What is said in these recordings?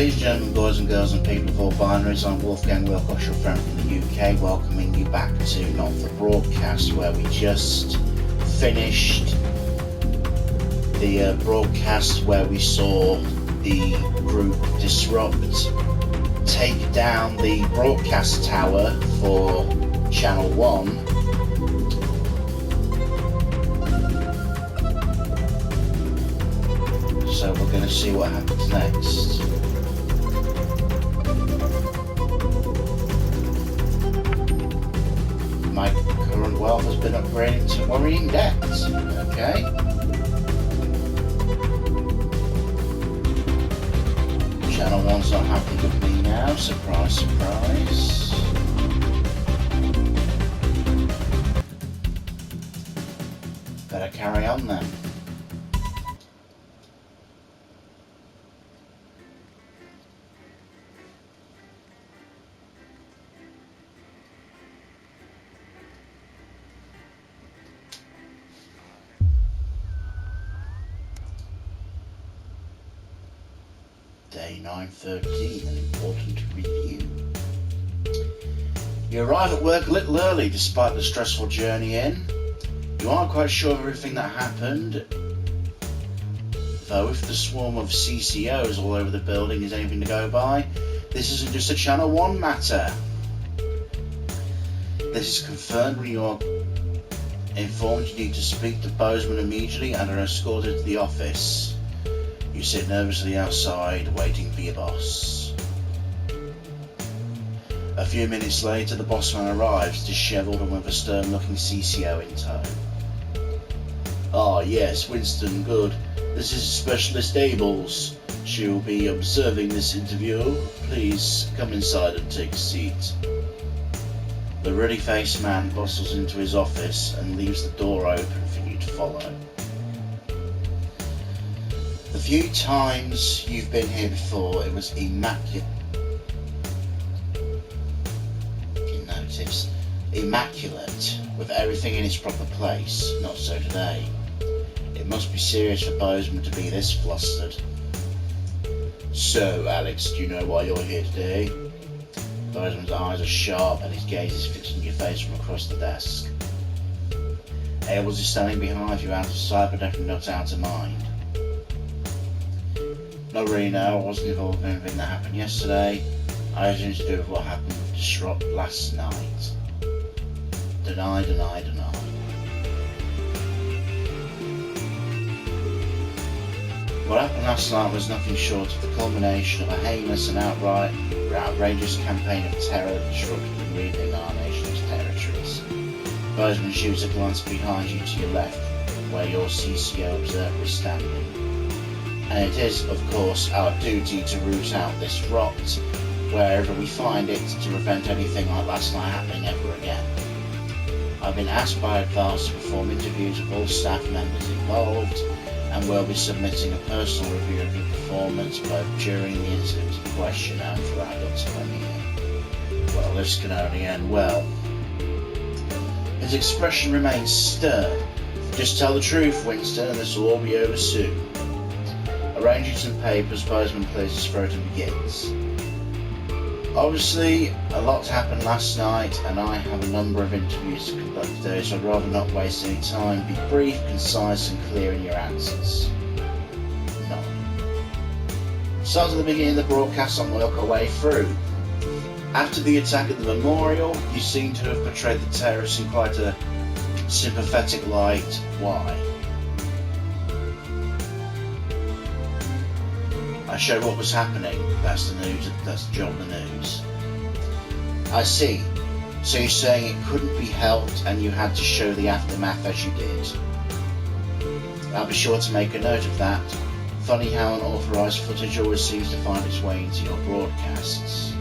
Ladies and gentlemen, boys and girls and people of all binaries, I'm Wolfgang Wilcox, your friend from the UK, welcoming you back to Not the Broadcast, where we just finished the broadcast where we saw the group Disrupt take down the broadcast tower for Channel 1. So we're going to see what happens next. My current wealth has been upgraded to worrying debt. Okay. Channel 1's not happy with me now. Surprise, surprise. Better carry on then. Day 9:13, an important review. You arrive at work a little early despite the stressful journey in. You aren't quite sure of everything that happened, though if the swarm of CCOs all over the building is anything to go by, this isn't just a Channel 1 matter. This is confirmed when you are informed you need to speak to Bozeman immediately and are escorted to the office. You sit nervously outside, waiting for your boss. A few minutes later, the bossman arrives, dishevelled and with a stern-looking CCO in tow. Ah, yes, Winston, good. This is Specialist Ables. She will be observing this interview. Please come inside and take a seat. The ruddy-faced man bustles into his office and leaves the door open for you to follow. The few times you've been here before, it was immaculate. You notice, immaculate, with everything in its proper place. Not so today. It must be serious for Bozeman to be this flustered. So, Alex, do you know why you're here today? Bozeman's eyes are sharp and his gaze is fixed on your face from across the desk. Ables is standing behind you, out of sight but definitely not out of mind. Not really, no. I wasn't involved in anything that happened yesterday. I had nothing to do with what happened with Disrupt last night. Deny, deny, deny. What happened last night was nothing short of the culmination of a heinous and outrageous campaign of terror disrupting and reaping our nation's territories. Bozeman shoots a glance behind you to your left, where your CCO observer is standing. And it is, of course, our duty to root out this rot wherever we find it to prevent anything like last night happening ever again. I've been asked by Advance to perform interviews of all staff members involved and will be submitting a personal review of your performance both during the incident in question and throughout your time here. Well, this can only end well. His expression remains stern. Just tell the truth, Winston, and this will all be over soon. Arranging some papers, Bozeman clears his throat and begins. Obviously, a lot happened last night, and I have a number of interviews to conduct today, so I'd rather not waste any time. Be brief, concise, and clear in your answers. No. Start at the beginning of the broadcast and work our way through. After the attack at the memorial, you seem to have portrayed the terrorists in quite a sympathetic light. Why? I showed what was happening. That's the news. That's the job of the news. I see. So you're saying it couldn't be helped and you had to show the aftermath as you did. I'll be sure to make a note of that. Funny how unauthorised footage always seems to find its way into your broadcasts.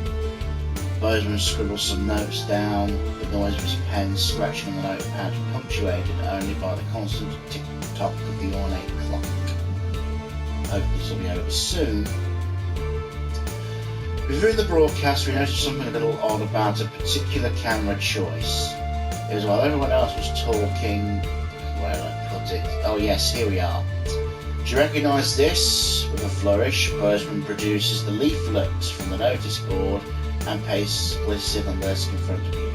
Bozeman scribbles some notes down, the noise of his pen scratching on the notepad punctuated only by the constant tick-tock of the ornate clock. Hope this will be over soon. Reviewing the broadcast, we noticed something a little odd about a particular camera choice. It was while everyone else was talking. Where did I put it? Oh yes, here we are. Do you recognise this? With a flourish, Bozeman produces the leaflet from the notice board and places it on the desk in front of you.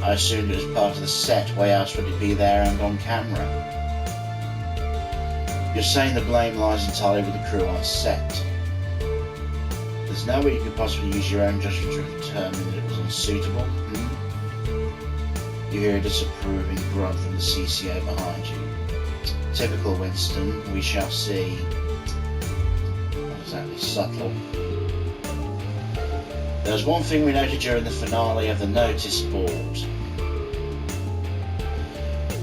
I assumed it was part of the set. Why else would it be there and on camera? You're saying the blame lies entirely with the crew on set. There's no way you could possibly use your own judgment to determine that it was unsuitable, You hear a disapproving grunt from the CCO behind you. Typical Winston, we shall see. Not exactly subtle. There's one thing we noted during the finale of the notice board.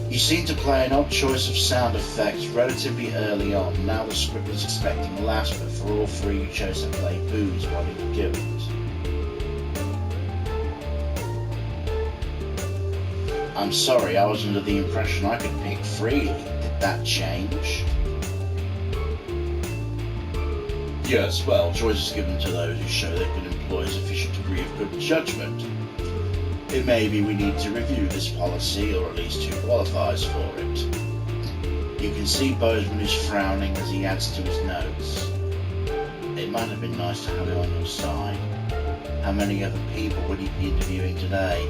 You seem to play an odd choice of sound effects relatively early on. Now the script was expecting laughs, but for all three you chose to play boos while you were doing it. I'm sorry, I was under the impression I could pick freely. Did that change? Yes, well, choice is given to those who show they can employ a sufficient degree of good judgment. It may be we need to review this policy, or at least who qualifies for it. You can see Bozeman is frowning as he adds to his notes. It might have been nice to have him on your side. How many other people would he be interviewing today?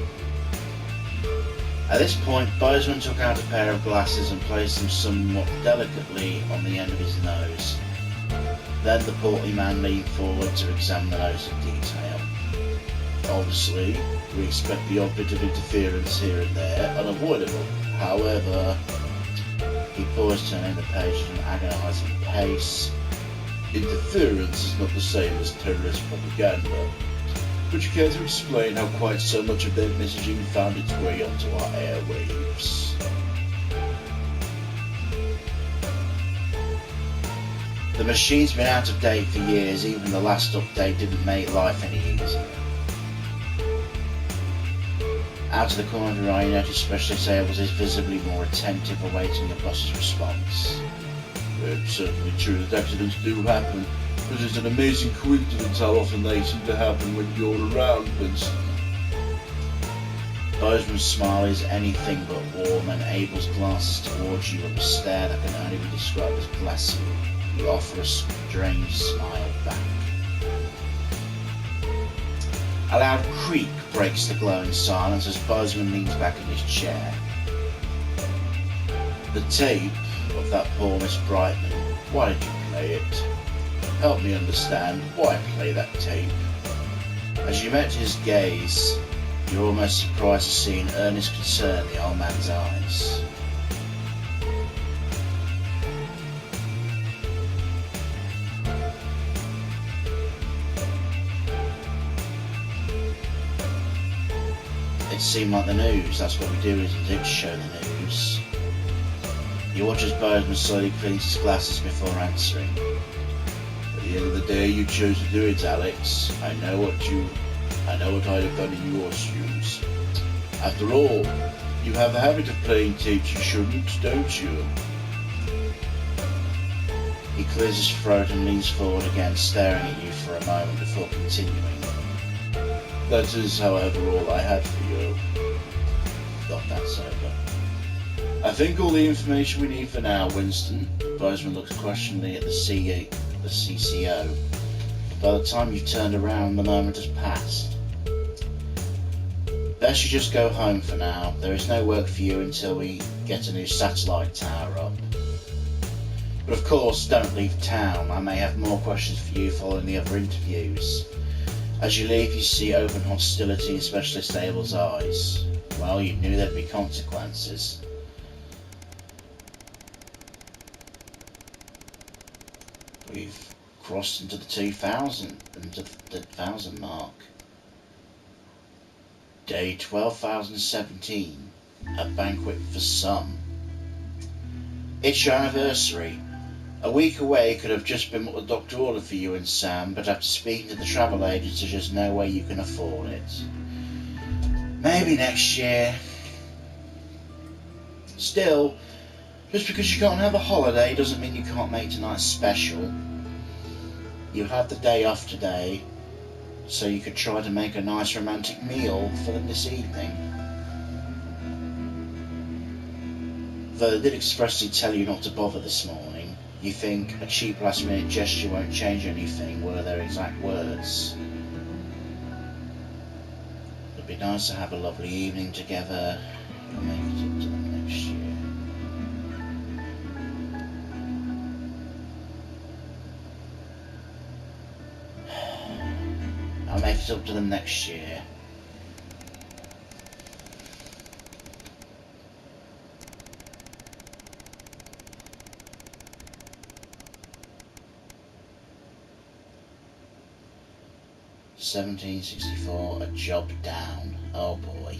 At this point, Bozeman took out a pair of glasses and placed them somewhat delicately on the end of his nose. Then the portly man leaned forward to examine the notes in detail. Obviously, we expect the odd bit of interference here and there, unavoidable. However, he paused, turning the page at an agonising pace. Interference is not the same as terrorist propaganda. Would you care to explain how quite so much of their messaging found its way onto our airwaves? The machine's been out of date for years. Even the last update didn't make life any easier. Out of the corner of your eye, you notice Specialist Sables is visibly more attentive, awaiting your boss's response. It's certainly true that accidents do happen. But it's an amazing coincidence how often they seem to happen when you're around, Winston. Bozeman's smile is anything but warm, and Abel's glances towards you with a stare that can only be described as glassy. You offer a strange smile back. A loud creak breaks the glowing silence as Bozeman leans back in his chair. The tape of that poor Miss Brightman, why did you play it? Help me understand, why play that tape? As you met his gaze, you're almost surprised to see an earnest concern in the old man's eyes. It seemed like the news. That's what we do, isn't it? Show the news. You watch as Bozeman slowly cleans his glasses before answering. At the end of the day, you chose to do it, Alex. I know what I'd have done in your shoes. After all, you have a habit of playing tapes you shouldn't, don't you? He clears his throat and leans forward again, staring at you for a moment before continuing. That is, however, all I had for you. Got that sober. I think all the information we need for now, Winston. Bozeman looks questioningly at the CCO. By the time you've turned around, the moment has passed. Best you just go home for now. There is no work for you until we get a new satellite tower up. But of course, don't leave town. I may have more questions for you following the other interviews. As you leave, you see open hostility in Specialist Abel's eyes. Well, you knew there'd be consequences. We've crossed into the 2,000 mark. Day 12,017, a banquet for some. It's your anniversary. A week away could have just been what the doctor ordered for you and Sam, but after speaking to the travel agents, there's just no way you can afford it. Maybe next year. Still, just because you can't have a holiday doesn't mean you can't make tonight special. You had the day off today, so you could try to make a nice romantic meal for them this evening. Though they did expressly tell you not to bother this morning, you think a cheap last-minute gesture won't change anything, were their exact words. It'd be nice to have a lovely evening together. You'll make it up to them next year. I'll make it up to them next year. $17.64, a job down. Oh boy.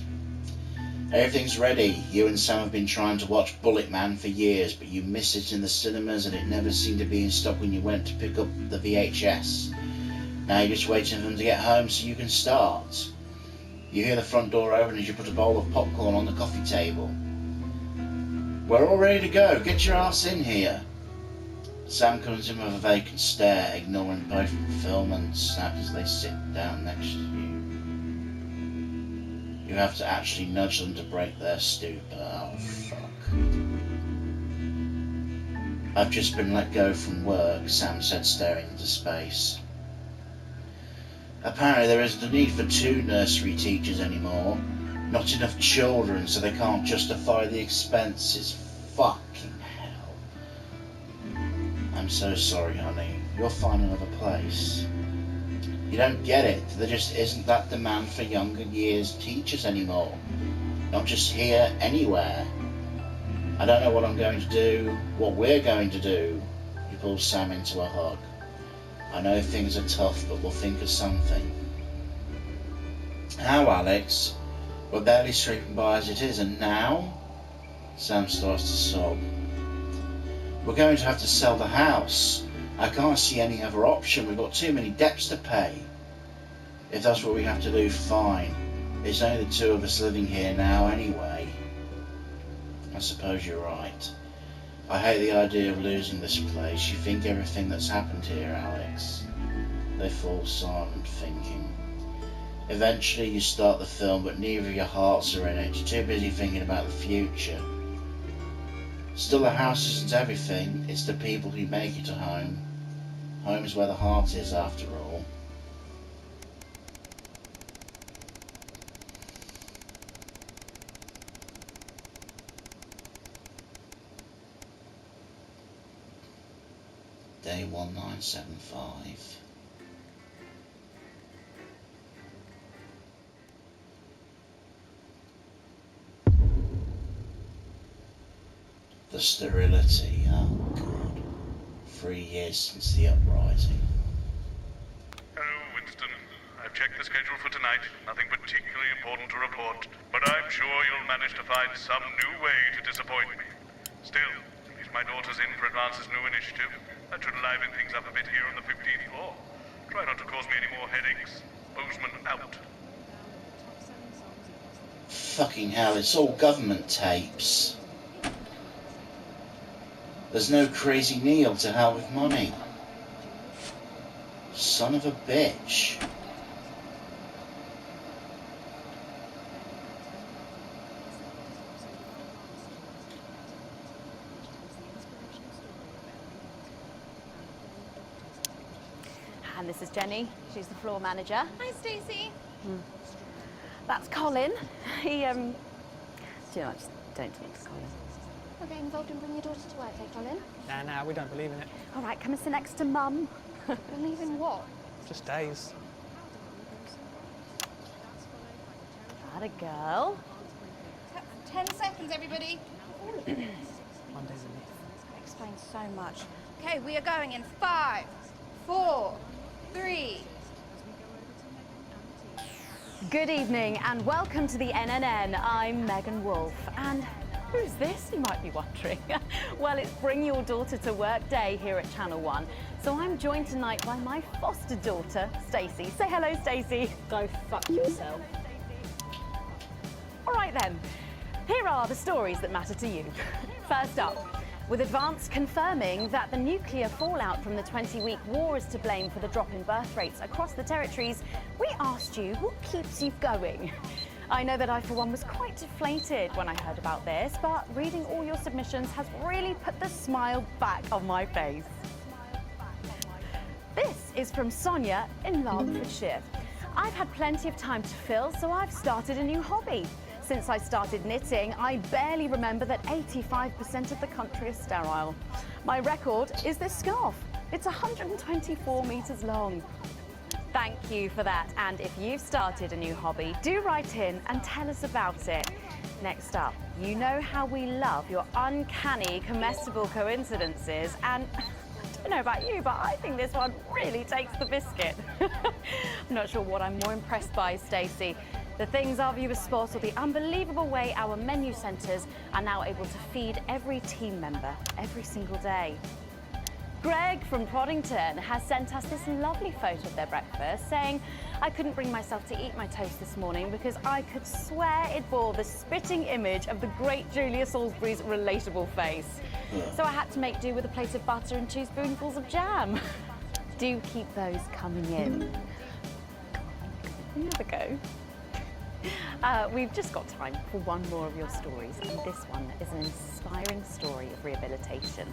Everything's ready. You and Sam have been trying to watch Bullet Man for years, but you missed it in the cinemas and it never seemed to be in stock when you went to pick up the VHS. Now you're just waiting for them to get home so you can start. You hear the front door open as you put a bowl of popcorn on the coffee table. We're all ready to go. Get your ass in here. Sam comes in with a vacant stare, ignoring both Film and Snap as they sit down next to you. You have to actually nudge them to break their stupor. Oh, fuck. I've just been let go from work, Sam said, staring into space. Apparently there isn't a need for 2 nursery teachers anymore. Not enough children, so they can't justify the expenses. Fucking hell. I'm so sorry, honey. You'll find another place. You don't get it. There just isn't that demand for younger years teachers anymore. Not just here, anywhere. I don't know what I'm going to do, what we're going to do. He pulls Sam into a hug. I know things are tough, but we'll think of something. How, Alex? We're barely scraping by as it is, and now? Sam starts to sob. We're going to have to sell the house. I can't see any other option. We've got too many debts to pay. If that's what we have to do, fine. It's only the 2 of us living here now anyway. I suppose you're right. I hate the idea of losing this place. You think everything that's happened here, Alex. They fall silent, thinking. Eventually you start the film, but neither of your hearts are in it. You're too busy thinking about the future. Still, the house isn't everything. It's the people who make it a home. Home is where the heart is, after all. Day 1975. The sterility, oh God. 3 years since the uprising. Hello, Winston. I've checked the schedule for tonight. Nothing particularly important to report, but I'm sure you'll manage to find some new way to disappoint me. Still, at least my daughter's in for Advance's new initiative. That should liven things up a bit here on the 15th floor. Try not to cause me any more headaches. Bozeman out. Fucking hell, it's all government tapes. There's no crazy Neil to help with money. Son of a bitch. And this is Jenny. She's the floor manager. Hi, Stacey. That's Colin. He, do you know, I just don't talk to Colin. We're getting involved in bringing your daughter to work, eh, Colin? Nah, we don't believe in it. All right, come and sit next to Mum. Believe in what? Just days. That a girl. 10 seconds, everybody. Mondays a myth. That explains so much. Okay, we are going in 5, 4, 3. Good evening and welcome to the NNN. I'm Megan Wolfe. And who's this, you might be wondering? Well, it's Bring Your Daughter to Work Day here at Channel 1. So I'm joined tonight by my foster daughter, Stacey. Say hello, Stacey. Go fuck yourself. All right then, here are the stories that matter to you. First up, with Advance confirming that the nuclear fallout from the 20-week war is to blame for the drop in birth rates across the territories, we asked you what keeps you going. I know that I, for one, was quite deflated when I heard about this, but reading all your submissions has really put the smile back on my face. This is from Sonia in Hertfordshire. I've had plenty of time to fill, so I've started a new hobby. Since I started knitting, I barely remember that 85% of the country is sterile. My record is this scarf. It's 124 metres long. Thank you for that. And if you've started a new hobby, do write in and tell us about it. Next up, you know how we love your uncanny comestible coincidences, and I don't know about you, but I think this one really takes the biscuit. I'm not sure what I'm more impressed by, Stacey. The things our viewers spot, or the unbelievable way our menu centres are now able to feed every team member every single day. Greg from Proddington has sent us this lovely photo of their breakfast, saying, I couldn't bring myself to eat my toast this morning because I could swear it bore the spitting image of the great Julia Salisbury's relatable face. So I had to make do with a plate of butter and 2 spoonfuls of jam. Do keep those coming in. Have a go. We've just got time for one more of your stories, and this one is an inspiring story of rehabilitation.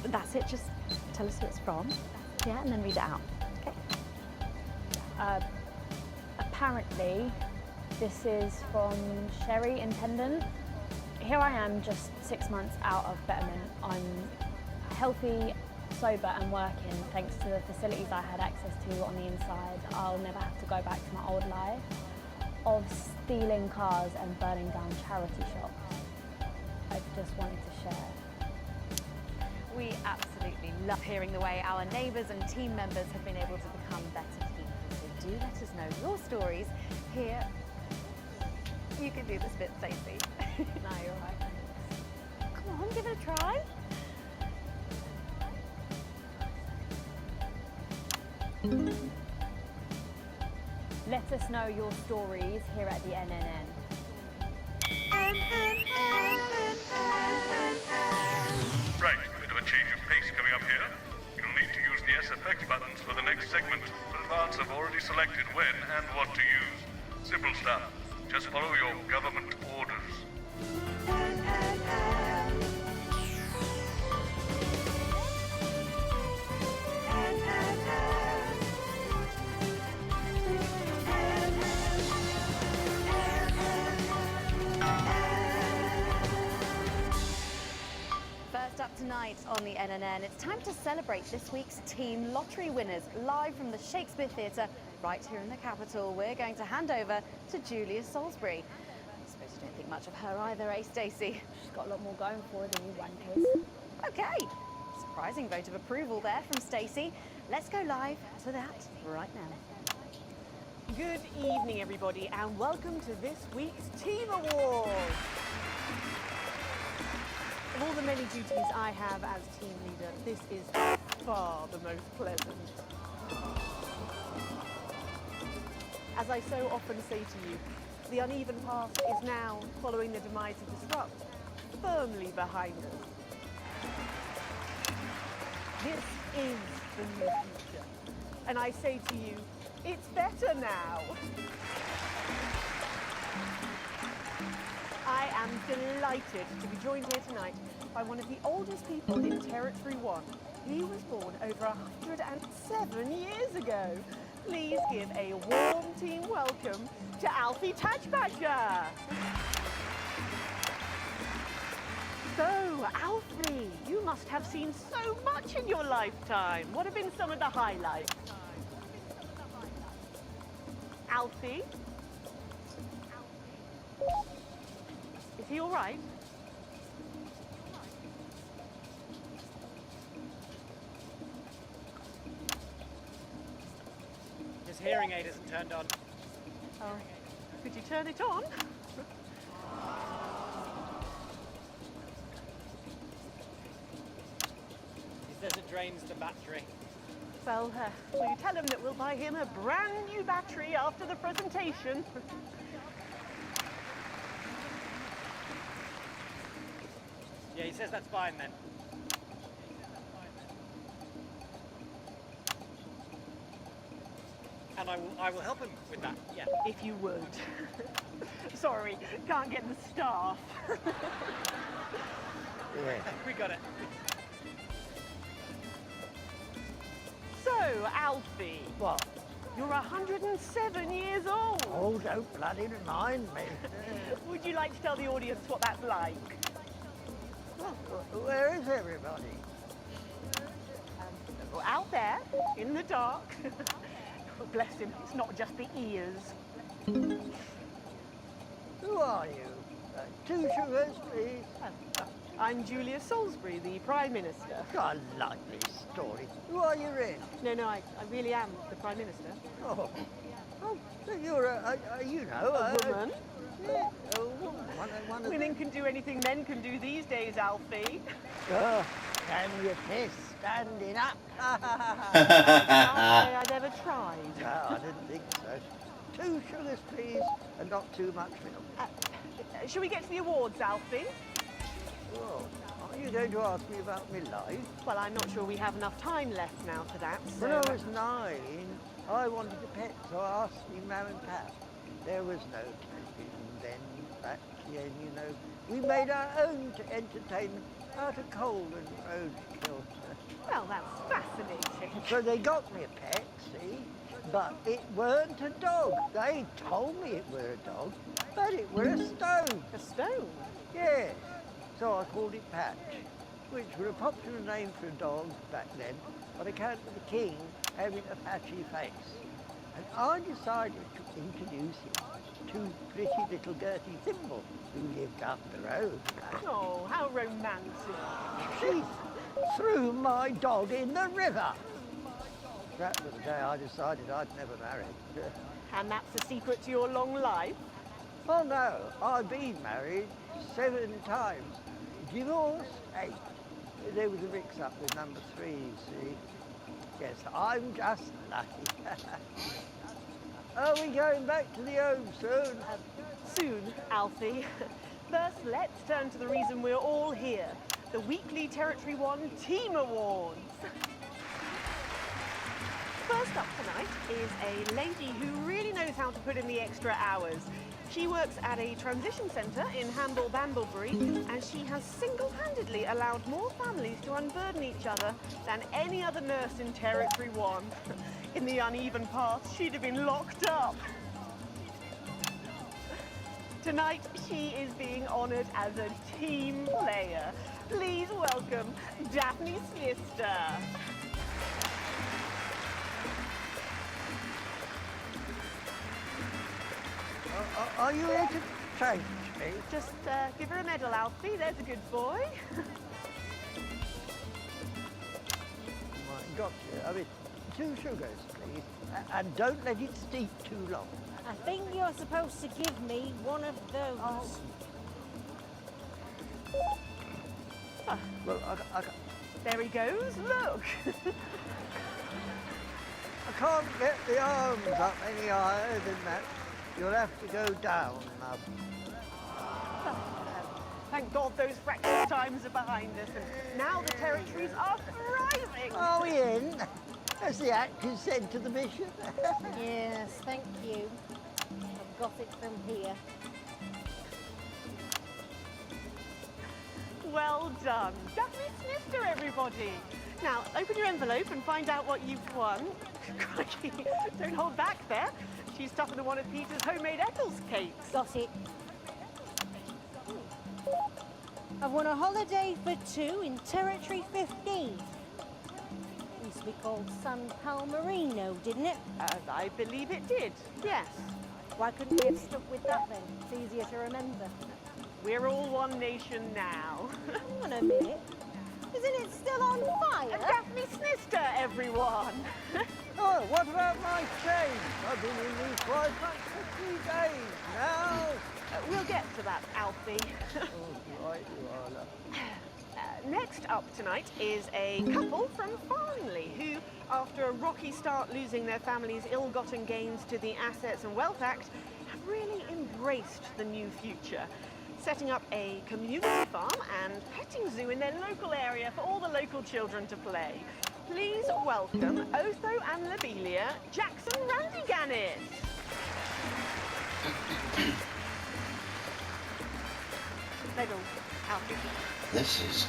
That's it, just tell us who it's from, yeah, and then read it out, okay? Apparently, this is from Sherry in Pendant. Here I am, just 6 months out of betterment. I'm healthy, sober and working thanks to the facilities I had access to on the inside. I'll never have to go back to my old life of stealing cars and burning down charity shops. I just wanted to share. We absolutely love hearing the way our neighbours and team members have been able to become better people. So do let us know your stories here. You can do this bit, Stacey. No, you're right, thanks. Come on, give it a try. Let us know your stories here at the NNN. Right, a bit of a change of pace coming up here. You'll need to use the SFX buttons for the next segment, but advance have already selected when and what to use. Simple stuff. Just follow your government orders. First up tonight on the NNN, it's time to celebrate this week's team lottery winners live from the Shakespeare Theatre right here in the capital. We're going to hand over to Julia Salisbury. I suppose you don't think much of her either, eh, Stacey? She's got a lot more going for her than you wankers. Okay, surprising vote of approval there from Stacey. Let's go live to that right now. Good evening, everybody, and welcome to this week's Team Award. Of all the many duties I have as team leader, this is far the most pleasant. As I so often say to you, the uneven path is now, following the demise of Disrupt, firmly behind us. This is the new future, and I say to you, it's better now. I am delighted to be joined here tonight by one of the oldest people in Territory 1. He was born over 107 years ago. Please give a warm team welcome to Alfie Tatchbadger. So, Alfie, you must have seen so much in your lifetime. What have been some of the highlights? Alfie? Is he all right? His hearing aid isn't turned on. Oh, could you turn it on? He says it drains the battery. Well, will you tell him that we'll buy him a brand new battery after the presentation? Yeah, he says that's fine then. And I will help him with that, yeah. If you would. Sorry, can't get the staff. Yeah. We got it. So, Alfie, What? you're 107 years old. Oh, don't bloody remind me. Would you like to tell the audience what that's like? Where is everybody? Out there, in the dark. Oh, bless him, it's not just the ears. Who are you? 2 sugars, please. I'm Julia Salisbury, the Prime Minister. I like this story. Who are you in? No, I really am the Prime Minister. Oh, so you're you know, A woman. Yeah, a woman. One of Women can do anything men can do these days, Alfie. Can you piss standing up? Can't say I've ever tried. No, I didn't think so. 2 sugars, please, and not too much milk. Shall we get to the awards, Alfie? Oh, are you going to ask me about my life? Well, I'm not sure we have enough time left now for that, so... When I was 9, I wanted a pet, so I asked me Mum and Pap. There was no television then, back then, you know. We made our own entertainment out of coal and roadkill. Well, that's fascinating. So they got me a pet, see? But it weren't a dog. They told me it were a dog, but it were a stone. A stone? Yes. So I called it Patch, which was a popular name for a dog back then, on account of the king having a patchy face. And I decided to introduce him to pretty little Gertie Thimble, who lived up the road. Oh, how romantic. She threw my dog in the river. That was the day I decided I'd never marry. And that's the secret to your long life? Oh no, I've been married 7 times. Divorced 8. There was a mix-up with number 3, you see. Yes, I'm just lucky. Are we going back to the home soon? Soon, Alfie. First, let's turn to the reason we're all here. The weekly Territory 1 Team Awards. First up tonight is a lady who really knows how to put in the extra hours. She works at a transition centre in Hamble-Bamblebury, and she has single-handedly allowed more families to unburden each other than any other nurse in Territory 1. In the uneven path, she'd have been locked up. Tonight, she is being honoured as a team player. Please welcome Daphne Snister. Are you here to change me? Just give her a medal, Alfie. There's a good boy. Right, got you. I mean, 2 sugars, please. And don't let it steep too long. I think you're supposed to give me one of those. Well, There he goes. Look. I can't get the arms up any higher than that. You'll have to go down, Mum. Thank God those fractious times are behind us, and now the territories are thriving. Are we in? As the actors said to the bishop. Yes, thank you. I've got it from here. Well done. Daphne Snister, everybody. Now, open your envelope and find out what you've won. Crikey, don't hold back there. She's tougher than one of Peter's homemade Eccles cakes. Got it. I've won a holiday for 2 in Territory 15. Used to be called San Palmerino, didn't it? I believe it did, yes. Why couldn't we have stuck with that then? It's easier to remember. We're all one nation now. Hang on a minute. Isn't it still on fire? Daphne Snister, everyone. Oh, what about my change? I've been in these quiet months for 3 days now. We'll get to that, Alfie. Oh, right you are, love. Next up tonight is a couple from Farnley who, after a rocky start losing their family's ill-gotten gains to the Assets and Wealth Act, have really embraced the new future, setting up a community farm and petting zoo in their local area for all the local children to play. Please welcome Otho and Lobelia, Jackson Randyganis. Medal, Alfie. This is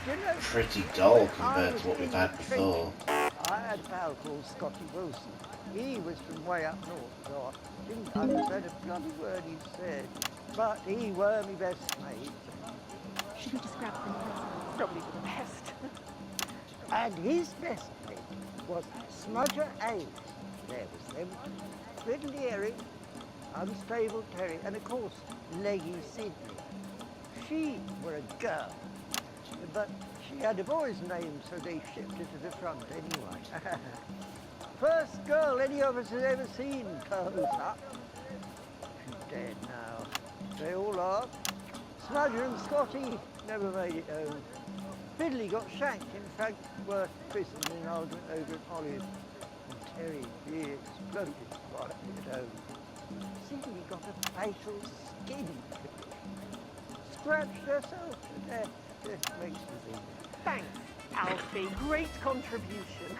You know, pretty dull when I compared was to what we've in had the before. trenches, I had a pal called Scotty Wilson. He was from way up north, so I didn't understand a bloody word he said. But he were my best mate. Should we describe them first? Probably for the best. And his best mate was Smudger Ace. There was them. Ridley Eric, Unstable Terry, and of course, Leggy Sydney. She were a girl, but she had a boy's name, so they shipped her to the front anyway. First girl any of us had ever seen close up. She's dead now. They all are. Smudger and Scotty never made it home. Fiddley got shanked in Frankworth prison in an argument over an olive. And Terry, he exploded while at home. Sydney got a fatal skin condition. Scratched herself to death. Just makes me think. Thanks, Alfie. Great contribution.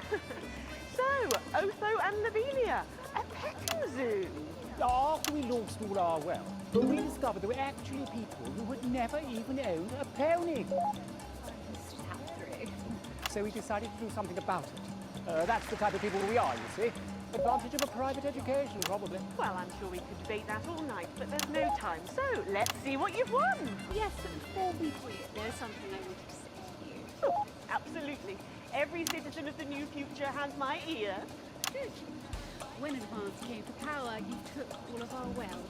So, Otho and Lobelia, a petting zoo. After we lost all our wealth, we discovered there were actually people who had never even owned a pony. So we decided to do something about it. That's the type of people we are, you see. Advantage of a private education, probably. Well, I'm sure we could debate that all night, but there's no time. So, let's see what you've won. Yes, but before we do it, there's something I wanted to say to you. Oh, absolutely. Every citizen of the new future has my ear. Good. When advance came to power, you took all of our wealth.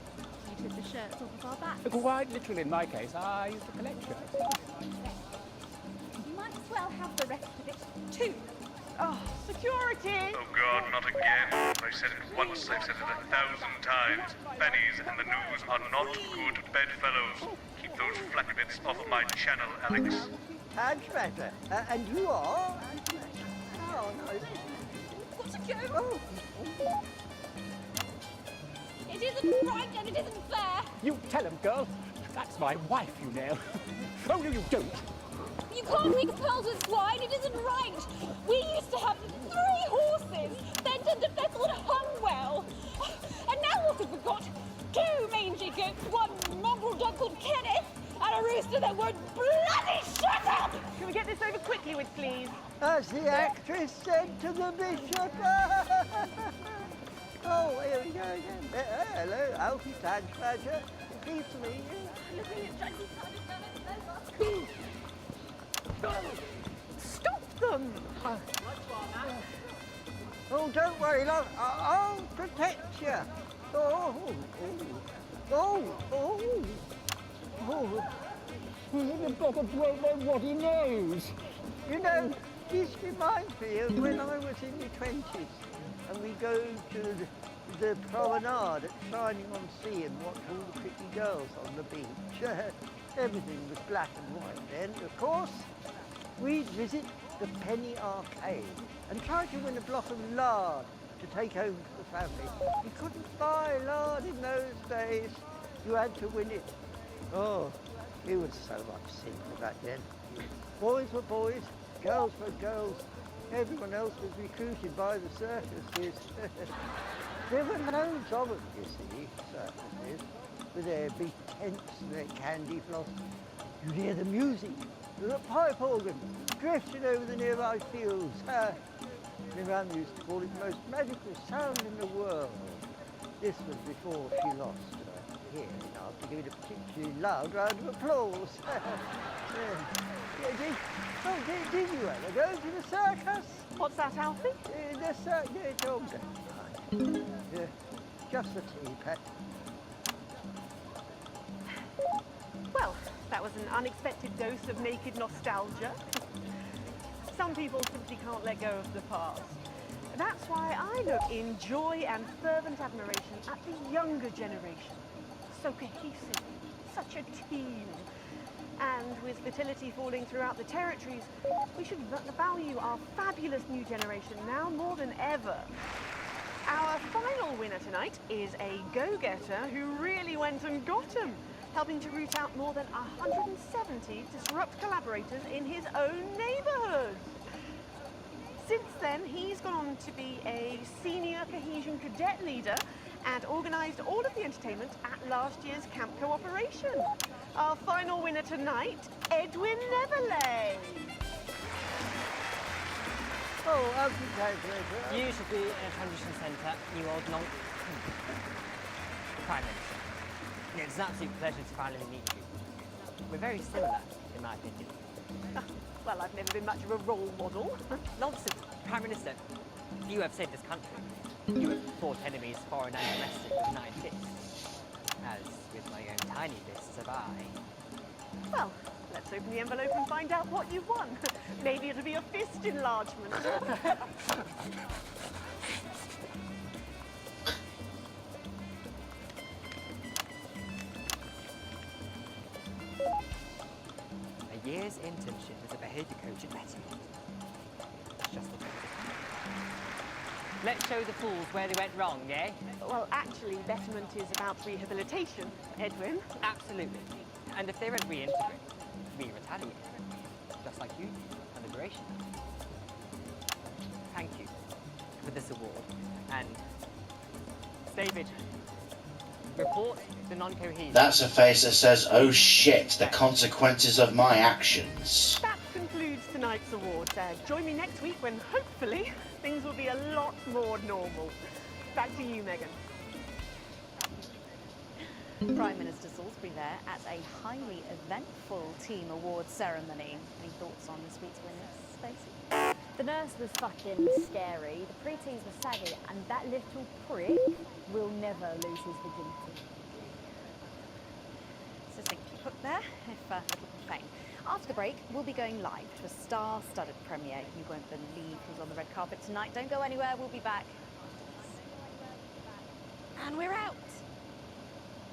You took the shirts off of our backs. Quite literally, in my case, I used to collect shirts. You might as well have the rest of it, too. Oh, security! Oh God, not again. I've said it once, I've said it 1,000 times. Bennies and the news are not good bedfellows. Keep those flappy bits off of my channel, Alex. Matter. And you are? Oh, no. Got to go. Oh. It isn't right and it isn't fair. You tell him, girl. That's my wife, you know. Oh, no, you don't. You can't mix pearls with swine. It isn't right. We used to have 3 horses, bent and defensible and hung well. And now what have we got? 2 mangy goats, 1 mongrel dog called Kenneth, and a rooster that won't bloody shut up! Can we get this over quickly with, please? As the actress said to the bishop. Oh, here we go again. Hello, Alfie Badger. Pleased to meet you. Stop them! Oh, don't worry, love. I'll protect you. Oh, You've got to blow my bloody nose. You know, this reminds me of when I was in my 20s and we go to the promenade at Shining on Sea and watch all the pretty girls on the beach. Everything was black and white then. Of course, we'd visit the Penny Arcade and try to win a block of lard to take home to the family. You couldn't buy lard in those days. You had to win it. Oh, it was so much simpler back then. Boys were boys, girls were girls. Everyone else was recruited by the circuses. There were loads of them, you see, circuses, with their big tents and their candy floss. You'd hear the music, the pipe organ, drifting over the nearby fields. My mum used to call it the most magical sound in the world. This was before she lost her hearing after giving a particularly loud round of applause. Did you ever go to the circus? What's that, Alfie? The circus, it's all done. Just a tea, Pet. Well, that was an unexpected dose of naked nostalgia. Some people simply can't let go of the past. That's why I look in joy and fervent admiration at the younger generation. So cohesive, such a team. And with fertility falling throughout the territories, we should value our fabulous new generation now more than ever. Our final winner tonight is a go-getter who really went and got 'em, helping to root out more than 170 disrupt collaborators in his own neighborhood. then, he's gone on to be a senior cohesion cadet leader and organised all of the entertainment at last year's camp cooperation. Our final winner tonight, Edwin Neverlay. Oh, congratulations. You should be in a transition centre, you old non... Prime Minister. It's an absolute pleasure to finally meet you. We're very similar, in my opinion. Well, I've never been much of a role model. Nonsense, Prime Minister. You have saved this country. You have fought enemies, foreign and domestic, with 9 fists. As with my own tiny fists have I. Well, let's open the envelope and find out what you've won. Maybe it'll be a fist enlargement. A year's internship as a behaviour coach at Betterment. That's just what it is. Let's show the fools where they went wrong, eh? Well, actually, Betterment is about rehabilitation, Edwin. Absolutely. And if they won't reintegrate, we retaliate. Just like you on liberation. Thank you for this award. And David, report the non-cohesion. That's a face that says, oh shit, the consequences of my actions. That concludes tonight's awards. Join me next week when, hopefully, things will be a lot more normal. Back to you, Megan. Prime Minister Salisbury there at a highly eventful team awards ceremony. Any thoughts on this week's winners, Stacey? The nurse was fucking scary, the preteens were saggy, and that little prick will never lose his virginity. Succinctly put there, if little profane. After the break, we'll be going live to a star-studded premiere. You won't believe who's on the red carpet tonight. Don't go anywhere, we'll be back. And we're out.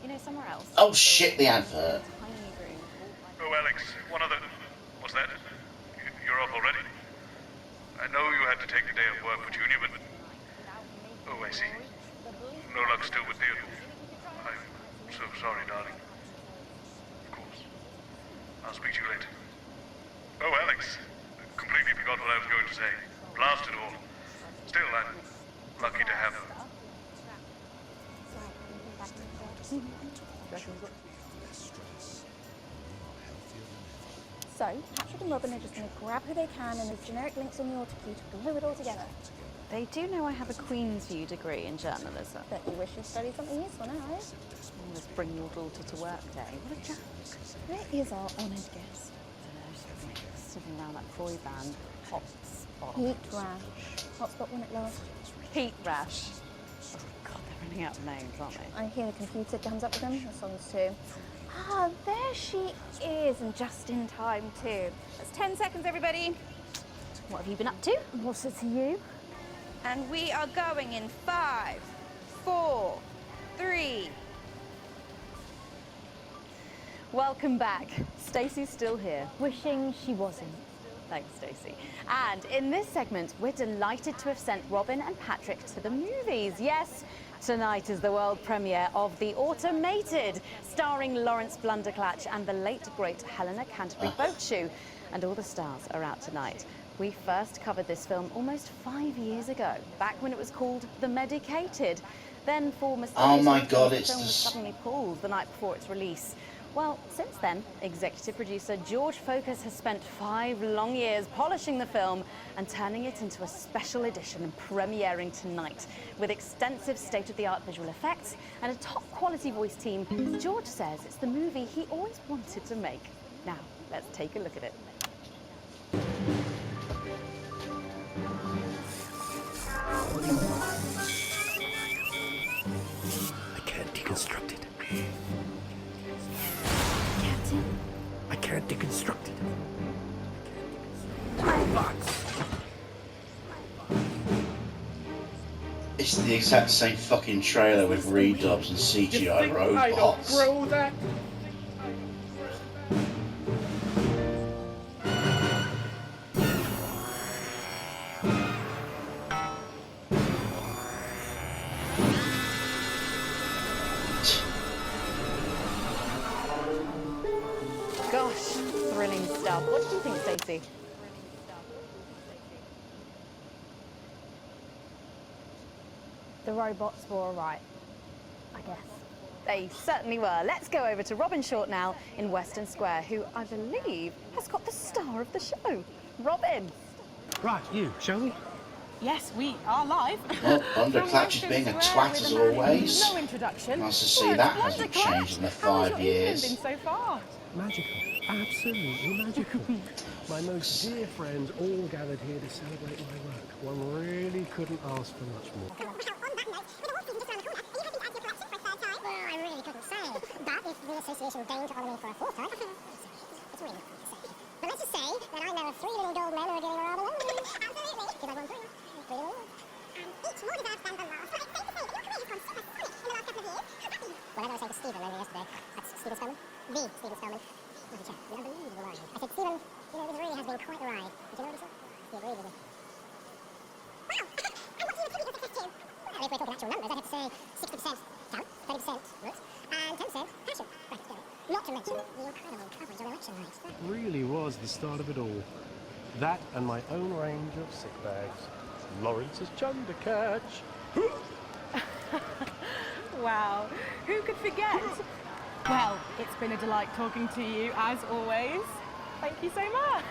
You know, somewhere else. Oh shit, the advert. Tiny room. Oh, Alex, one other... What's that? You're off already? I know you had to take a day of work for Junior, but... Oh, I see. No luck still with Theodore. I'm so sorry, darling. Of course. I'll speak to you later. Oh, Alex. Completely forgot what I was going to say. Blast it all. Still, I'm lucky to have her. So, Patrick and Robin are just going to grab who they can and there's generic links on the autocue to glue it all together. They do know I have a Queen's View degree in journalism. Bet you wish you studied something useful now, eh? Let's bring your daughter to work day. What a joke. Where is our honoured guest? Sitting around that boy band. Hotspot. Heat rash. Hotspot when it lasts. Heat rash. Oh God, they're running out of names, aren't they? I hear the computer comes up with them. The songs too. Ah, there she is, and just in time too. That's 10 seconds, everybody. What have you been up to? What's it to you? And we are going in 5, 4, 3. Welcome back. Stacey's still here. Wishing she wasn't. Thanks, Stacey. And in this segment, we're delighted to have sent Robin and Patrick to the movies. Yes, tonight is the world premiere of The Automated, starring Lawrence Blunderclatch and the late, great Helena Canterbury-Boatshoe. And all the stars are out tonight. We first covered this film almost 5 years ago, back when it was called The Medicated. Then for mysterious reasons, the film was suddenly pulled the night before its release. Well, since then, executive producer George Focus has spent 5 long years polishing the film and turning it into a special edition and premiering tonight. With extensive state-of-the-art visual effects and a top-quality voice team, George says it's the movie he always wanted to make. Now, let's take a look at it. I can't deconstruct it. I can't deconstruct it. It's the exact same fucking trailer with redubs and CGI robots. I don't grow that? Gosh, thrilling stuff. What do you think, Stacey? The robots were all right, I guess. They certainly were. Let's go over to Robin Short now in Western Square, who I believe has got the star of the show. Robin. Right, you, shall we? Yes, we are live. Well, Thunderclatch is being a twat as always. No introduction. Nice to see that hasn't changed in the 5 years. Been so far? Magical. Absolutely magical. My most dear friends all gathered here to celebrate my work. One really couldn't ask for much more. Well, on that note, with the horse season just around the corner, are you hoping to add to your collection for a third time? Well, I really couldn't say. But if the association deigned to honour me for a fourth time, it's really hard to say. But let's just say that I know of 3 living gold men who are getting rather lonely. Absolutely. Because I've won 3 awards. And each more deserved than the last. But it's safe to say that your career has gone super sonic in the last couple of years. Whatever I say to Stephen over yesterday, that's Stephen Spellman. The Stephen Spellman. Bloody chap, the unbelievable line. I said, Stephen, you know, this really has been quite the ride. Did you notice it? He agreed with me. Wow! And what do you attribute your success to? Well, if we're talking actual numbers, I'd have to say 60% talent, 30% looks, and 10% passion. Not to mention the incredible coverage on election night. Really was the start of it all. That and my own range of sick bags. Lawrence's chunder catch. Wow, who could forget? Well, it's been a delight talking to you, as always. Thank you so much.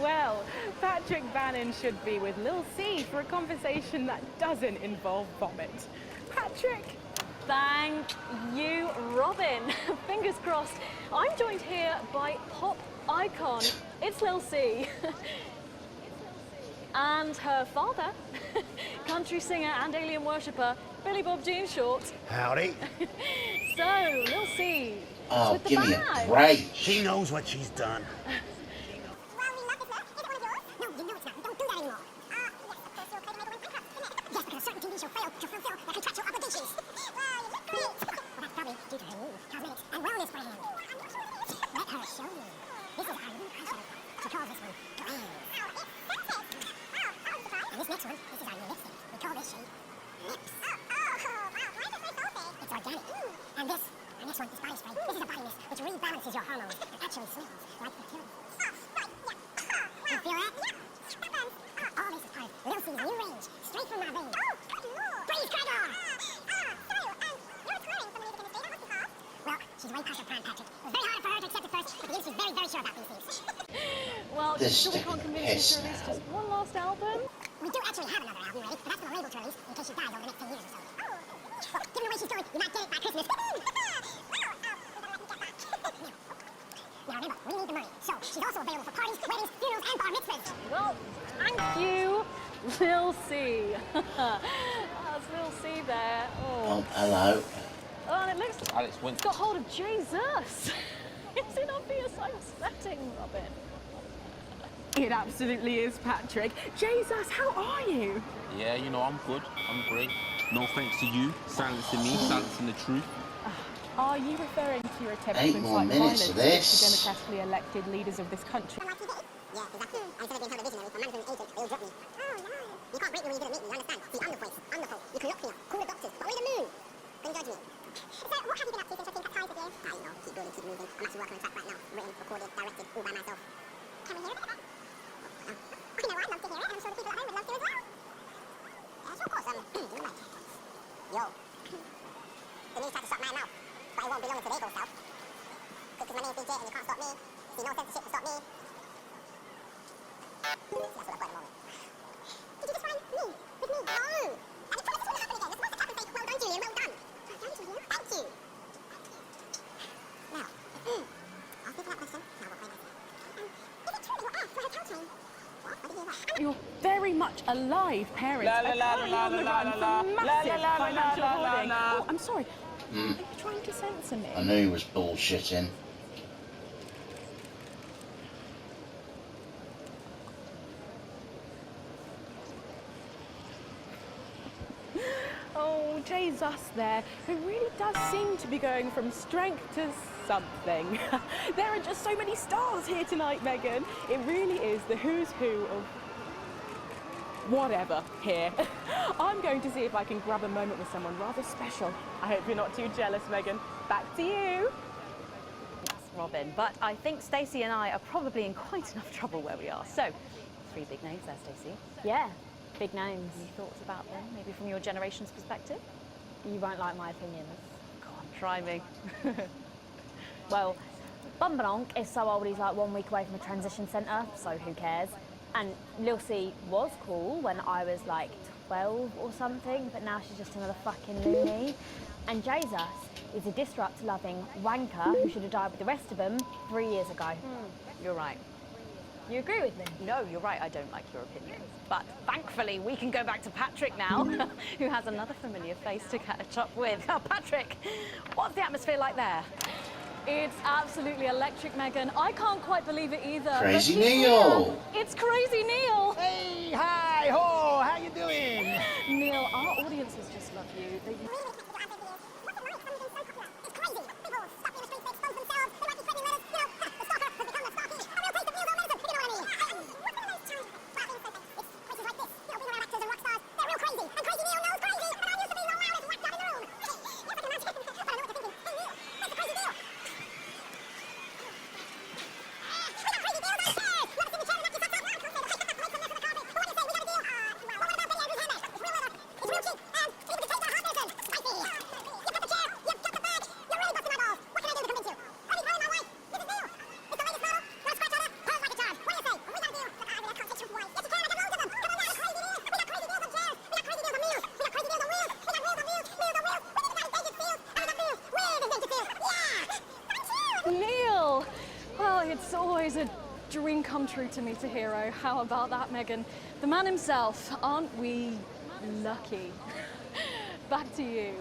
Well, Patrick Bannon should be with Lil C for a conversation that doesn't involve vomit. Patrick? Thank you, Robin. Fingers crossed. I'm joined here by pop icon. It's Lil C. And her father, country singer and alien worshipper, Billy Bob Jean Short. Howdy. So, Lil C. Oh, with the give me a bag. break. She knows what she's done. Well, we love this nut. Is it one of yours? No, you know it's not. We don't do that anymore. Yes, of course, you're afraid to make a bankrupt, isn't it? Yes, because a certain TV show failed to fulfill their contractual obligations. Well, you look great. Well, that's probably due to her new cosmetics and wellness brand. Let her show you. This is our new eyeshadow. She calls this one Glam. And this next one, this is our new lipstick. We call this shade Lips. Wow, why is it so salty? It's organic. And this, our next one is body spray. This is a body mist which rebalances your hormones and actually smells like fertility. You feel that? All this is part of Lil C's new range, straight from my veins. Breathe, Gregor! Well, she's way past her prime, Patrick. It was very hard for her to accept it first, but she's very, very sure about these things. Well, This sure we is can't convince piss you to release just one last album? We do actually have another album ready, but that's for the label to release in case she dies over the next 10 years or so. Well, given the way she's going, you might get it by Christmas. Now remember, we need the money, so she's also available for parties, weddings, funerals, and bar mitzvahs. Well, thank you, Lil C. That's Lil C there. Oh, hello. Oh, and it looks like it's got hold of Jesus. Is it obvious I'm sweating, Robin? It absolutely is, Patrick. Jesus, how are you? Yeah, you know, I'm good. I'm great. No thanks to you, silencing me, silencing the truth. Are you referring to your attempt 8 to more incite minutes violence of against this. the democratically elected leaders of this country? Yeah, exactly. And instead of being held a visionary for management agent, they'll drop me. Oh, no. You can't break me when you didn't meet me, you understand? See, I'm the voice, I'm the hope. You can look here, call the doctors, but only the moon can judge me. So, what have you been up to since your team cut ties with you? You know, keep building, keep moving. I'm actually working on a track right now. Written, recorded, directed, all by myself. Can we hear a bit of it? You know, I'd love to hear it, and I'm sure the people at home would love to as well. Yeah, sure, of course. Yo. The news tried to shut my mouth, but it won't be long until they go south. Because my name's DJ and you can't stop me. See, no censorship to stop me. That's what I thought at the moment. Did you just find me? With me? No! And you promised this wouldn't happen again. You're supposed to clap and say, well done, Julian, well done. Well done, Julian. Thank you. Now, after that question, now what might I say? Is it true that you're asked for her cow chain? What? What did you hear? You're very much alive, parents. La, la, la, Apparently la, on the la, run la, from la, massive la, la, la, financial la, la, hoarding. la. Oh, I'm sorry. Are you trying to censor me? I knew he was bullshitting. Oh, Jesus there, who really does seem to be going from strength to something. There are just so many stars here tonight, Megan. It really is the who's who of whatever here. I'm going to see if I can grab a moment with someone rather special. I hope you're not too jealous, Megan. Back to you. Yes, Robin. But I think Stacey and I are probably in quite enough trouble where we are. So, 3 big names there, Stacey. Yeah, big names. Any thoughts about them, maybe from your generation's perspective? You won't like my opinions. Go on, try me. Well, Bumbanonk is so old he's like 1 week away from a transition centre, so who cares? And Lil C was cool when I was like 12 or something, but now she's just another fucking loony. And Jesus is a disrupt-loving wanker who should have died with the rest of them 3 years ago. You're right. You agree with me? No, you're right, I don't like your opinions. But thankfully, we can go back to Patrick now, who has another familiar face to catch up with. Oh, Patrick, what's the atmosphere like there? It's absolutely electric, Megan. I can't quite believe it either. Crazy But he's Neil. here. It's Crazy Neil. Hey, hi, ho, how you doing? Neil, our audiences just love you. They... Neil! Well, it's always a dream come true to meet a hero. How about that, Megan? The man himself. Aren't we lucky? Back to you.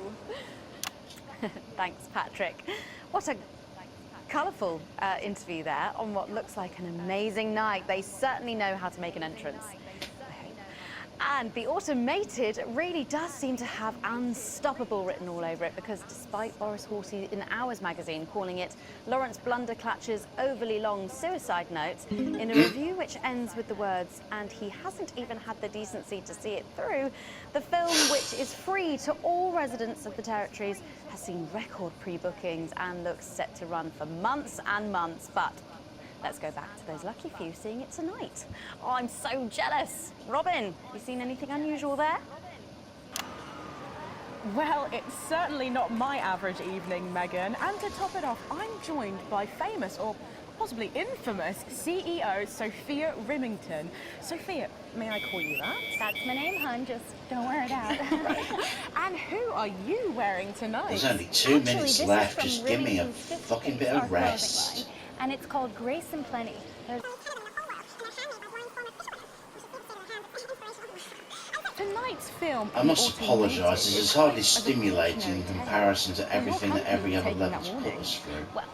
Thanks, Patrick. What a colourful interview there on what looks like an amazing night. They certainly know how to make an entrance. And the automated really does seem to have unstoppable written all over it, because despite Boris Horsey in Hours magazine calling it Lawrence Blunderclatch's overly long suicide note, in a review which ends with the words, and he hasn't even had the decency to see it through, the film, which is free to all residents of the territories, has seen record pre-bookings and looks set to run for months and months. But let's go back to those lucky few seeing it tonight. Oh, I'm so jealous. Robin, you seen anything unusual there? Well, it's certainly not my average evening, Megan. And to top it off, I'm joined by famous, or possibly infamous, CEO Sophia Rimington. Sophia, may I call you that? That's my name, hun. Just don't wear it out. And who are you wearing tonight? There's only 2 minutes left. Just give me a fucking bit of rest. And it's called Grace and Plenty. Tonight's film. I must apologise, this is hardly stimulating in comparison to everything that every other level's put us through. Well,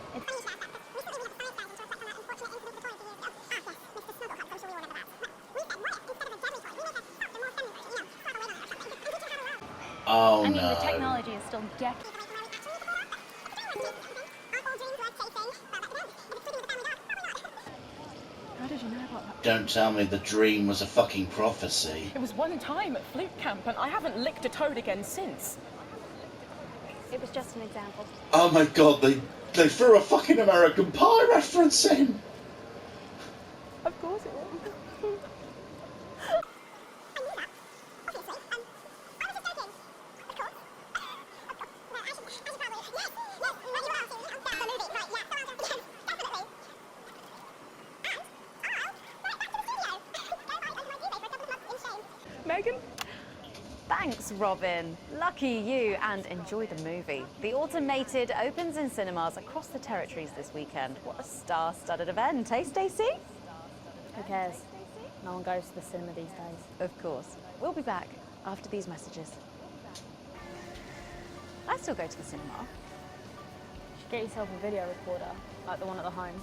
Oh I mean, the no. technology is still decades. How did you know about that? Don't tell me the dream was a fucking prophecy. It was one time at flute camp, and I haven't licked a toad again since. It was just an example. Oh my god, they threw a fucking American Pie reference in! Of course it was. Megan? Thanks, Robin. Lucky you, and enjoy the movie. The Automated opens in cinemas across the territories this weekend. What a star-studded event, eh, Stacey? Who cares? No one goes to the cinema these days. Of course. We'll be back after these messages. I still go to the cinema. You should get yourself a video recorder, like the one at the home.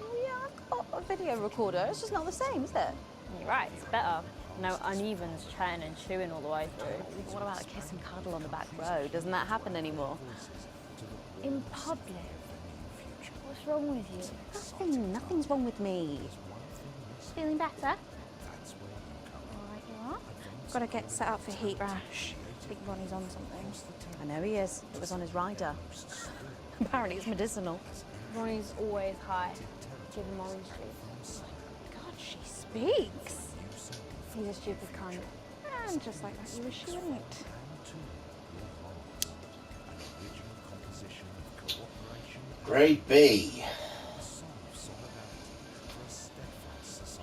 Oh yeah, I've got a video recorder. It's just not the same, is it? You're right, it's better. No unevens chatting and chewing all the way through. What about a kiss and cuddle on the back row? Doesn't that happen anymore? In public? What's wrong with you? Nothing's wrong with me. Feeling better? Alright, you are. Gotta get set up for heat rash. I think Ronnie's on something. I know he is. It was on his rider. Apparently it's medicinal. Ronnie's always high. Give him orange juice. God, she speaks. He's a stupid cunt. And just like that, you were shouldn't. Grade B.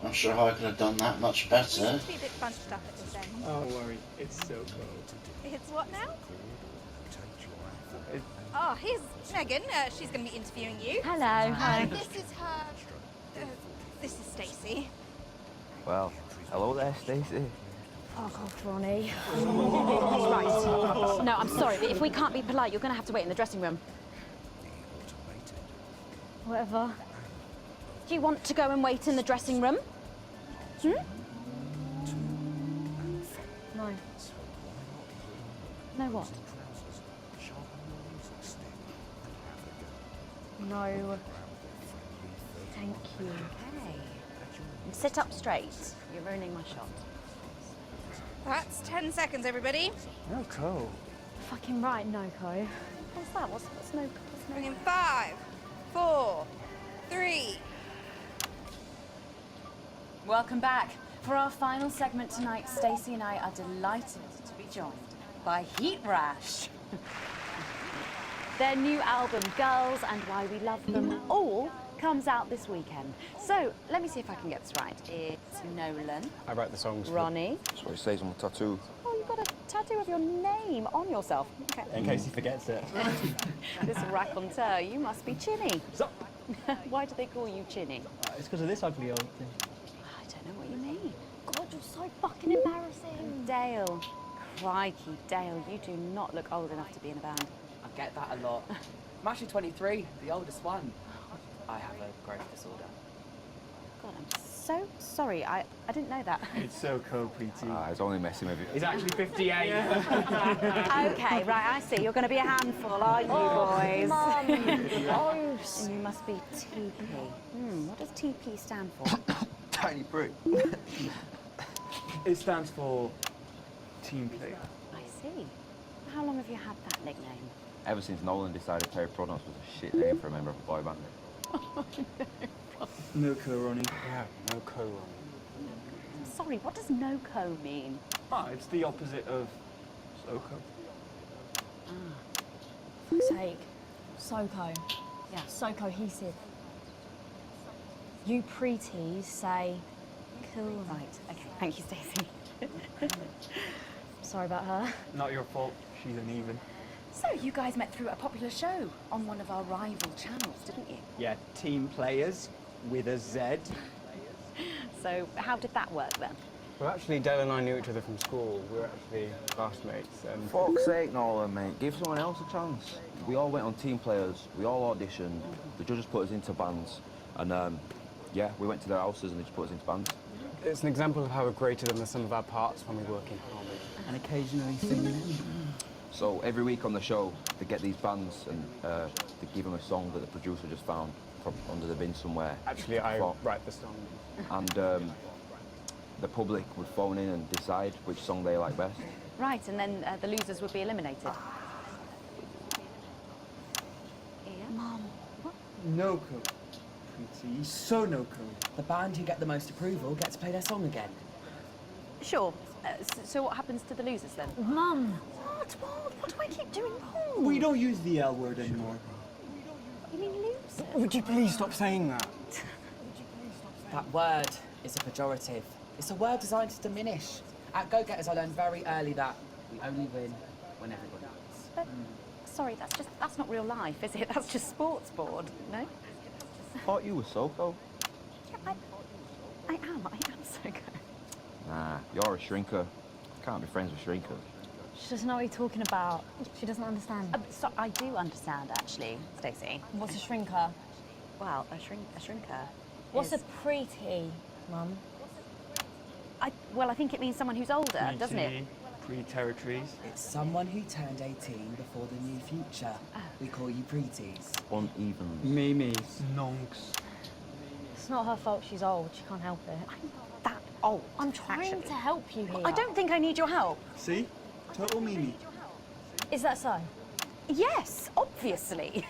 Not sure how I could have done that much You better. seem to be a bit bunched up at this end. Oh, don't worry, it's so cold. It's what now? Oh, here's Megan. She's going to be interviewing you. Hello. Hi. This is her. This is Stacey. Well, hello there, Stacey. Fuck off, Ronnie. Right. No, I'm sorry, but if we can't be polite, you're going to have to wait in the dressing room. Whatever. Do you want to go and wait in the dressing room? Hmm? No. No what? No. Thank you. Okay. And sit up straight. You're ruining my shot. That's 10 seconds, everybody. No cold. Fucking right, Noko. What's that? What's no? Bring in 5, 4, 3. Welcome back. For our final segment tonight, Stacey and I are delighted to be joined by Heat Rash. Their new album, Girls and Why We Love Them All, comes out this weekend. So, let me see if I can get this right. It's Nolan. I write the songs. Ronnie. That's what it says on the tattoo. Oh, you've got a tattoo of your name on yourself. Okay. In case he forgets it. This raconteur, you must be Chinny. Stop. Why do they call you Chinny? It's because of this ugly old thing. I don't know what you mean. God, you're so fucking embarrassing. Dale. Crikey, Dale, you do not look old enough to be in a band. I get that a lot. I'm actually 23, the oldest one. I have a growth disorder. God, I'm so sorry. I didn't know that. It's so cold, P.T. I was only messing with you. He's actually 58. Okay, right, I see. You're going to be a handful, are you, boys? Mum. Gross. And you must be TP. What does TP stand for? Tiny prick. It stands for team player. I see. How long have you had that nickname? Ever since Nolan decided Terry Pronouns was a shit name for a member of a boy band. No co, Ronnie. Yeah, no co, Ronnie. Sorry, what does no-co mean? Ah, it's the opposite of SoCo. Fuck's sake. SoCo. Yeah. So cohesive. You pretees say cool. Right, okay. Thank you, Stacey. Sorry about her. Not your fault. She's uneven. So, you guys met through a popular show on one of our rival channels, didn't you? Yeah, team players with a Z. So, how did that work then? Well, actually, Dale and I knew each other from school. We were actually classmates. Fuck's sake, Nolan, mate. Give someone else a chance. We all went on team players. We all auditioned. The judges put us into bands. And, yeah, we went to their houses and they just put us into bands. It's an example of how we're greater than the sum of our parts when we work in harmony. And occasionally singing. So every week on the show, they get these bands and they give them a song that the producer just found from under the bin somewhere. Actually, I write the song. And the public would phone in and decide which song they like best. Right, and then the losers would be eliminated. Mum. No code. Pretty. So no code. The band who get the most approval get to play their song again. Sure. So what happens to the losers then? Mum. What do I keep doing wrong? We don't use the L word anymore. You mean losers? Would you please stop saying that? That word is a pejorative. It's a word designed to diminish. At Go-Getters, I learned very early that we only win when everybody wins. But, sorry, that's not real life, is it? That's just sports board, no? I thought you were SoCo. Yeah, I am so good. Nah, you're a shrinker. Can't be friends with shrinkers. She doesn't know what you're talking about. She doesn't understand. So I do understand, actually, Stacey. What's a shrinker? Well, a shrinker. What's is... a pretty, Mum? Well, I think it means someone who's older, doesn't it? Pre-territories. It's someone who turned 18 before the new future. We call you pretees. Uneven. Mimis. Nonks. It's not her fault she's old. She can't help it. I'm not that old. I'm trying to help you here. I don't think I need your help. See? Total Mimi. Is that so? Yes, obviously.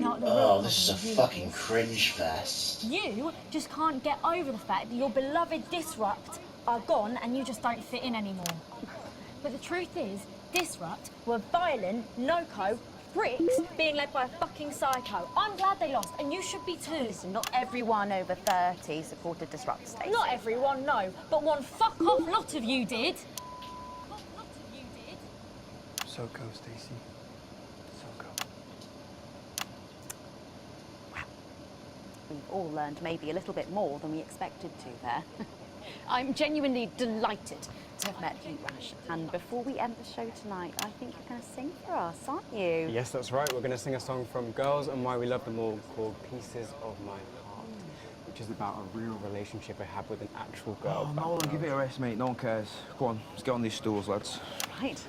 not the real Oh, problem. this is a you fucking lot is. cringe fest. You just can't get over the fact that your beloved Disrupt are gone and you just don't fit in anymore. But the truth is, Disrupt were violent, loco, bricks being led by a fucking psycho. I'm glad they lost, and you should be too. Listen, not everyone over 30 supported Disrupt, Stacey. Not everyone, no, but one fuck-off lot of you did. So go, Stacey. So go. We've all learned maybe a little bit more than we expected to there. I'm genuinely delighted to have met you, Rash. And before we end the show tonight, I think you're going to sing for us, aren't you? Yes, that's right. We're going to sing a song from Girls and Why We Love Them All called Pieces of My Heart, which is about a real relationship I had with an actual girl. Oh, Nolan, give it a rest, mate. No one cares. Go on, let's get on these stools, lads. Right.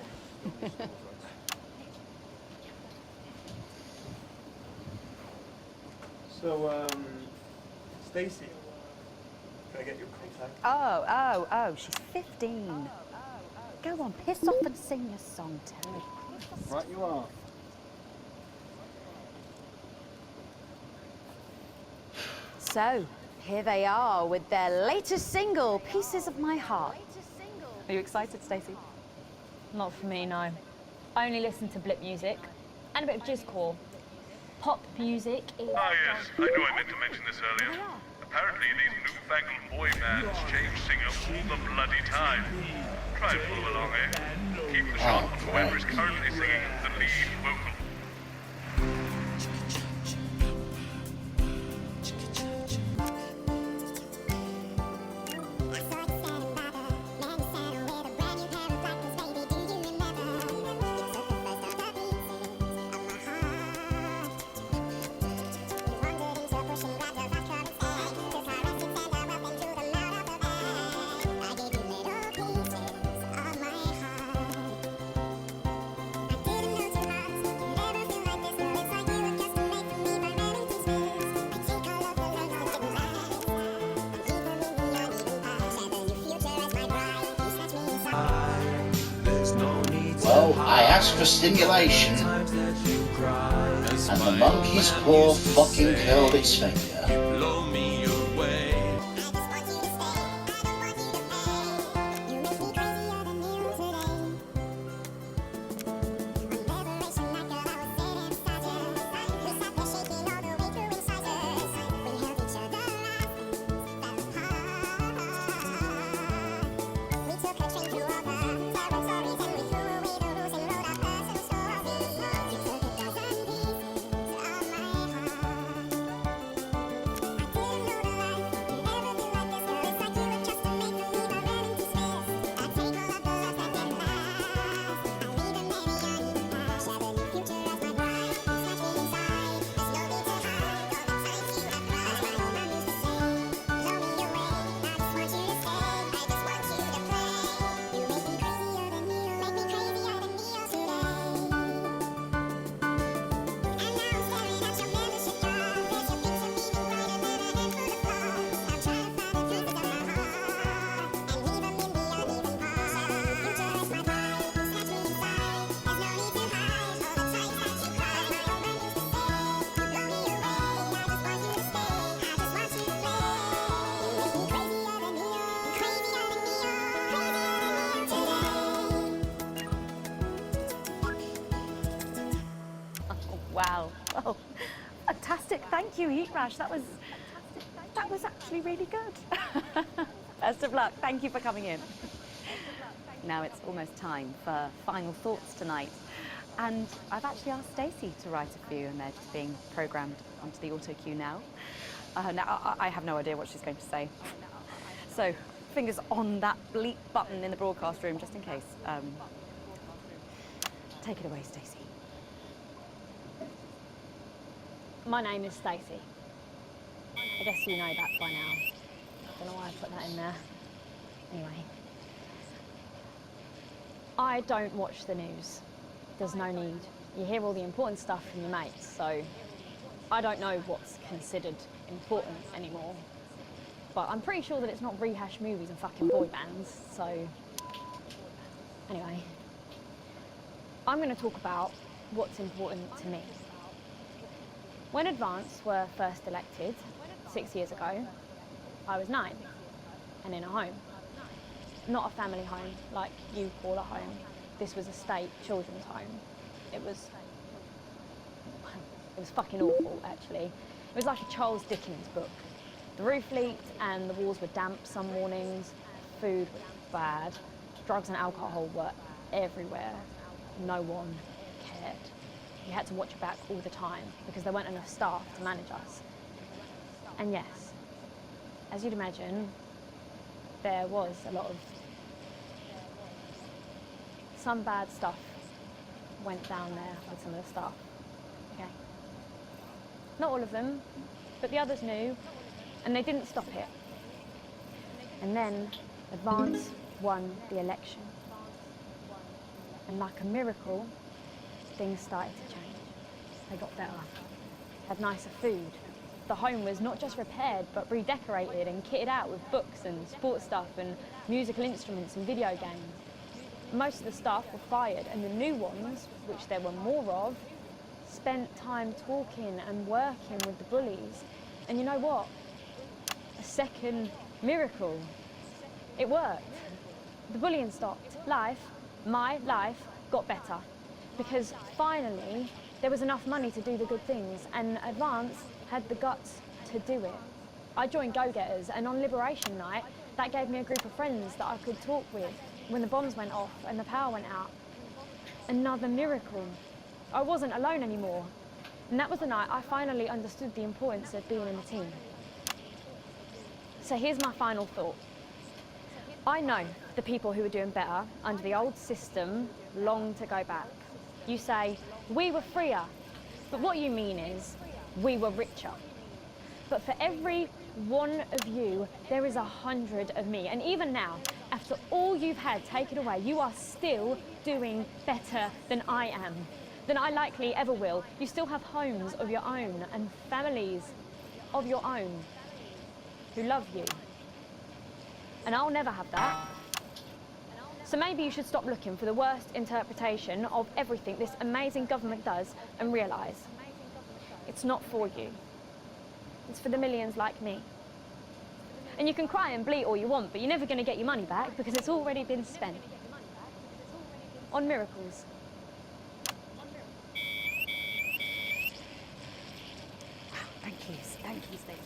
So, Stacey, can I get your contact? Oh, she's 15. Go on, piss off and sing your song, Terry. Right you are. So, here they are with their latest single, Pieces of My Heart. Are you excited, Stacey? Not for me, no. I only listen to blip music and a bit of jizzcore. Pop music is... Ah, yes, I know I meant to mention this earlier. Apparently, these newfangled boy bands change singer all the bloody time. Try and follow along, eh? Keep the shot on whoever is currently singing the lead vocal. Well, I asked for stimulation, and the monkey's paw fucking curled its finger. Wow. Oh, fantastic. Thank you, Heat Rash. That was actually really good. Best of luck. Thank you for coming in. Now it's almost time for final thoughts tonight. And I've actually asked Stacey to write a few, and they're just being programmed onto the auto cue now. Now, I have no idea what she's going to say. So, fingers on that bleep button in the broadcast room, just in case. Take it away, Stacey. My name is Stacey. I guess you know that by now. I don't know why I put that in there. Anyway. I don't watch the news. There's no need. You hear all the important stuff from your mates, so I don't know what's considered important anymore. But I'm pretty sure that it's not rehashed movies and fucking boy bands, so... Anyway. I'm going to talk about what's important to me. When Advance were first elected 6 years ago, I was 9 and in a home. Not a family home like you call a home. This was a state children's home. It was fucking awful, actually. It was like a Charles Dickens book. The roof leaked and the walls were damp some mornings. Food was bad. Drugs and alcohol were everywhere. No one cared. You had to watch your back all the time because there weren't enough staff to manage us. And yes, as you'd imagine, there was a lot of... Some bad stuff went down there with some of the staff, okay? Not all of them, but the others knew, and they didn't stop it. And then Advance won the election. And like a miracle, things started to change. They got better. Had nicer food. The home was not just repaired, but redecorated and kitted out with books and sports stuff and musical instruments and video games. Most of the staff were fired, and the new ones, which there were more of, spent time talking and working with the bullies. And you know what? A second miracle. It worked. The bullying stopped. My life, got better. Because finally, there was enough money to do the good things, and Advance had the guts to do it. I joined Go-Getters, and on Liberation Night, that gave me a group of friends that I could talk with when the bombs went off and the power went out. Another miracle. I wasn't alone anymore. And that was the night I finally understood the importance of being in a team. So here's my final thought. I know the people who were doing better under the old system long to go back. You say, we were freer, but what you mean is, we were richer. But for every one of you, there is 100 of me. And even now, after all you've had taken away, you are still doing better than I am, than I likely ever will. You still have homes of your own and families of your own who love you. And I'll never have that. So maybe you should stop looking for the worst interpretation of everything this amazing government does and realise it's not for you. It's for the millions like me. And you can cry and bleat all you want, but you're never going to get your money back because it's already been spent on miracles. Thank you, Steve.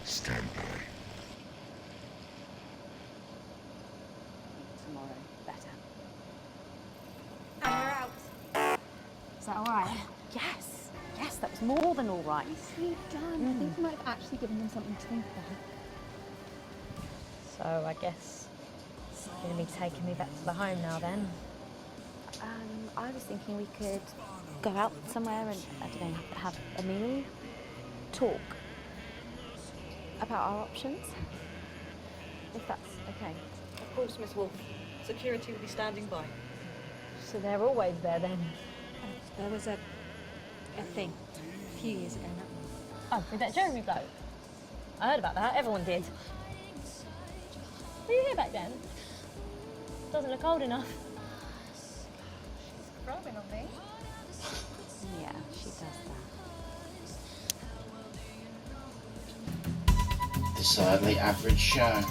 Stand by. Tomorrow, better. And we're out. Is that all right? Yes, that was more than all right. Nicely done. I think you might have actually given them something to think about. So I guess it's going to be taking me back to the home now then. I was thinking we could go out somewhere and, I don't know, have a meal, talk about our options, if that's okay. Of course, Miss Wolf. Security will be standing by. So they're always there then? There was a thing a few years ago now. Oh, with that Jeremy bloke? I heard about that, everyone did. Were you here back then? Doesn't look old enough. She's growing on me. Yeah, she does that. Decidedly average show.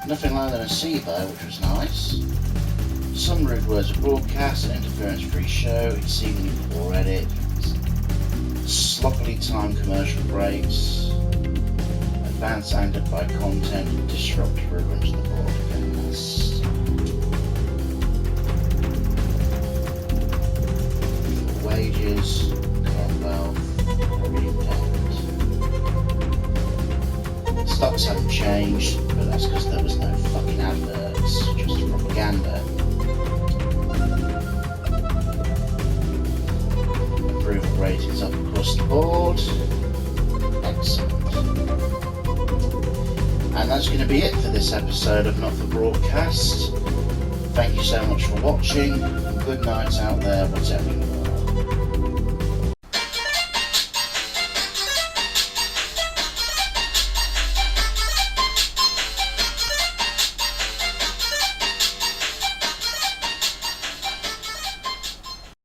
Nothing lower than a C though, which was nice. Some rude words of broadcast, an interference-free show, exceedingly poor edit, sloppily timed commercial breaks, advanced angered by content that disrupts ruins the broadcast. For wages, current wealth, repent. Stocks haven't changed, but that's because there was no fucking adverts, just propaganda. Approval ratings up across the board. Excellent. And that's going to be it for this episode of Not For Broadcast. Thank you so much for watching. Good night out there, whatever you are.